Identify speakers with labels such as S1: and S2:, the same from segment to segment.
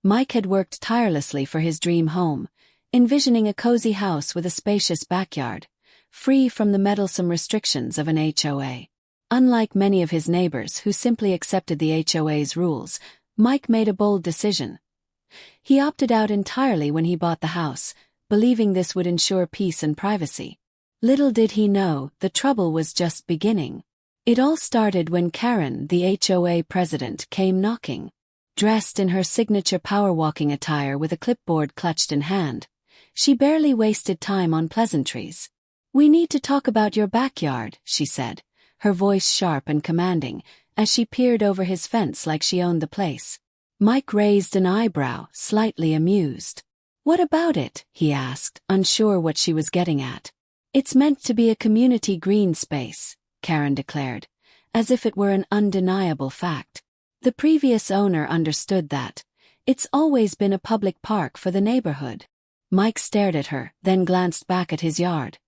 S1: Mike had worked tirelessly for his dream home, envisioning a cozy house with a spacious backyard, free from the meddlesome restrictions of an HOA. Unlike many of his neighbors who simply accepted the HOA's rules, Mike made a bold decision. He opted out entirely when he bought the house, believing this would ensure peace and privacy. Little did he know, the trouble was just beginning. It all started when Karen, the HOA president, came knocking. Dressed in her signature power-walking attire with a clipboard clutched in hand, she barely wasted time on pleasantries. "We need to talk about your backyard," she said, her voice sharp and commanding, as she peered over his fence like she owned the place. Mike raised an eyebrow, slightly amused. "What about it?" he asked, unsure what she was getting at. "It's meant to be a community green space," Karen declared, as if it were an undeniable fact. The previous owner understood that. It's always been a public park for the neighborhood. Mike stared at her, then glanced back at his yard.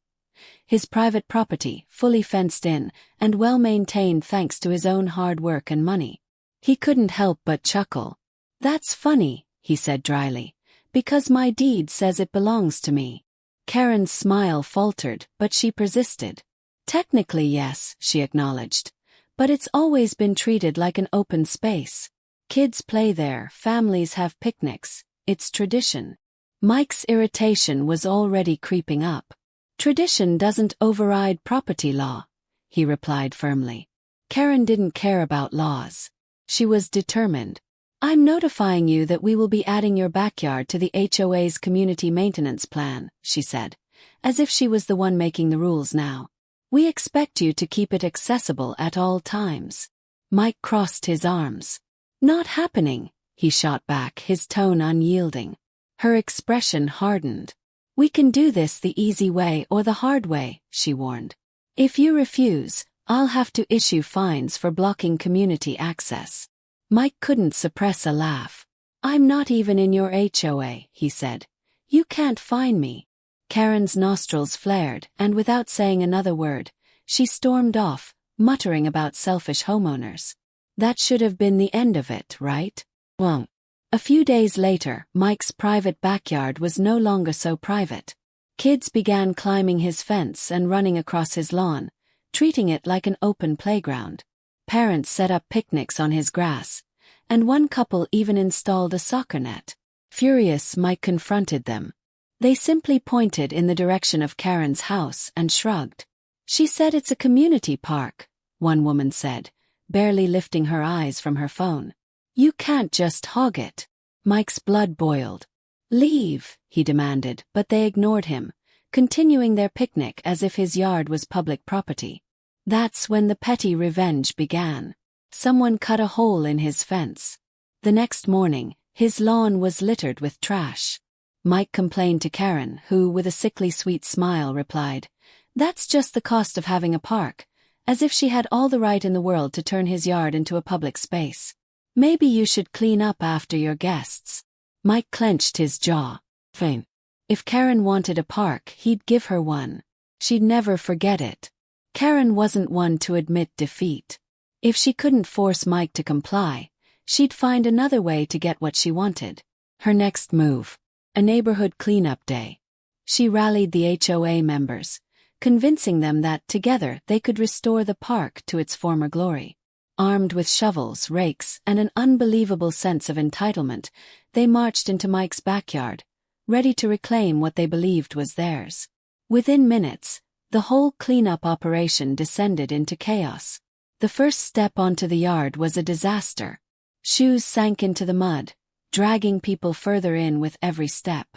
S1: His private property, fully fenced in, and well-maintained thanks to his own hard work and money. He couldn't help but chuckle. "That's funny," he said dryly, "because my deed says it belongs to me." Karen's smile faltered, but she persisted. "Technically yes," she acknowledged. "But it's always been treated like an open space. Kids play there, families have picnics, it's tradition." Mike's irritation was already creeping up. "Tradition doesn't override property law," he replied firmly. Karen didn't care about laws. She was determined. "I'm notifying you that we will be adding your backyard to the HOA's community maintenance plan," she said, as if she was the one making the rules now. "We expect you to keep it accessible at all times." Mike crossed his arms. "Not happening," he shot back, his tone unyielding. Her expression hardened. "We can do this the easy way or the hard way," she warned. "If you refuse, I'll have to issue fines for blocking community access." Mike couldn't suppress a laugh. "I'm not even in your HOA," he said. "You can't fine me." Karen's nostrils flared, and without saying another word, she stormed off, muttering about selfish homeowners. That should have been the end of it, right? Well, a few days later, Mike's private backyard was no longer so private. Kids began climbing his fence and running across his lawn, treating it like an open playground. Parents set up picnics on his grass, and one couple even installed a soccer net. Furious, Mike confronted them. They simply pointed in the direction of Karen's house and shrugged. "She said it's a community park," one woman said, barely lifting her eyes from her phone. "You can't just hog it." Mike's blood boiled. "Leave," he demanded, but they ignored him, continuing their picnic as if his yard was public property. That's when the petty revenge began. Someone cut a hole in his fence. The next morning, his lawn was littered with trash. Mike complained to Karen, who, with a sickly sweet smile, replied, "That's just the cost of having a park," as if she had all the right in the world to turn his yard into a public space. "Maybe you should clean up after your guests." Mike clenched his jaw. Fine. If Karen wanted a park, he'd give her one. She'd never forget it. Karen wasn't one to admit defeat. If she couldn't force Mike to comply, she'd find another way to get what she wanted. Her next move. A neighborhood cleanup day. She rallied the HOA members, convincing them that, together, they could restore the park to its former glory. Armed with shovels, rakes, and an unbelievable sense of entitlement, they marched into Mike's backyard, ready to reclaim what they believed was theirs. Within minutes, the whole cleanup operation descended into chaos. The first step onto the yard was a disaster. Shoes sank into the mud, dragging people further in with every step.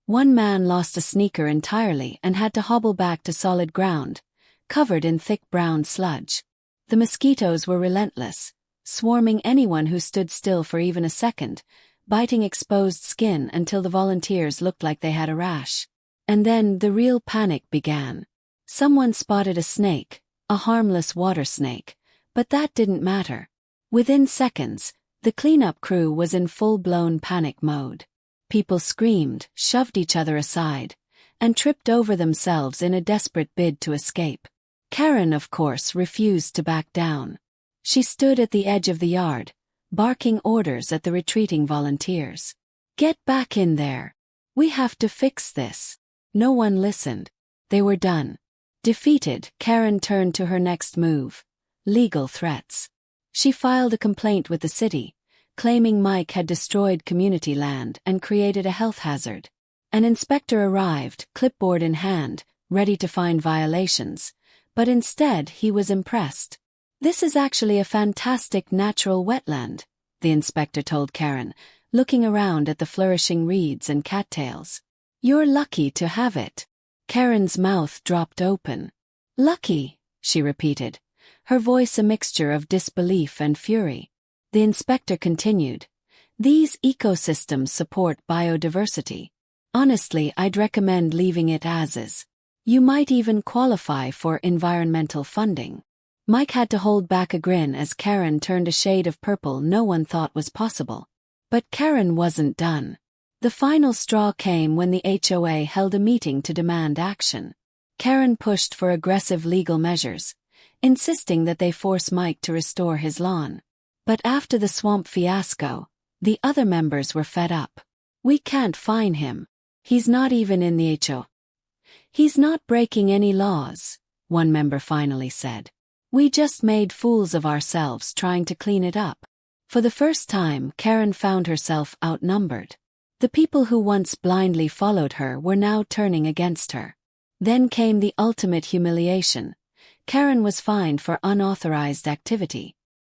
S1: One man lost a sneaker entirely and had to hobble back to solid ground, covered in thick brown sludge. The mosquitoes were relentless, swarming anyone who stood still for even a second, biting exposed skin until the volunteers looked like they had a rash. And then the real panic began. Someone spotted a snake, a harmless water snake, but that didn't matter. Within seconds, the cleanup crew was in full-blown panic mode. People screamed, shoved each other aside, and tripped over themselves in a desperate bid to escape. Karen, of course, refused to back down. She stood at the edge of the yard, barking orders at the retreating volunteers. "Get back in there. We have to fix this." No one listened. They were done. Defeated, Karen turned to her next move: legal threats. She filed a complaint with the city, claiming Mike had destroyed community land and created a health hazard. An inspector arrived, clipboard in hand, ready to find violations, but instead he was impressed. "This is actually a fantastic natural wetland," the inspector told Karen, looking around at the flourishing reeds and cattails. "You're lucky to have it." Karen's mouth dropped open. "Lucky," she repeated, her voice a mixture of disbelief and fury. The inspector continued, "These ecosystems support biodiversity. Honestly, I'd recommend leaving it as is. You might even qualify for environmental funding." Mike had to hold back a grin as Karen turned a shade of purple no one thought was possible. But Karen wasn't done. The final straw came when the HOA held a meeting to demand action. Karen pushed for aggressive legal measures, insisting that they force Mike to restore his lawn. But after the swamp fiasco, the other members were fed up. "We can't fine him. He's not even in the HOA. He's not breaking any laws," one member finally said. "We just made fools of ourselves trying to clean it up." For the first time, Karen found herself outnumbered. The people who once blindly followed her were now turning against her. Then came the ultimate humiliation. Karen was fined for unauthorized activity.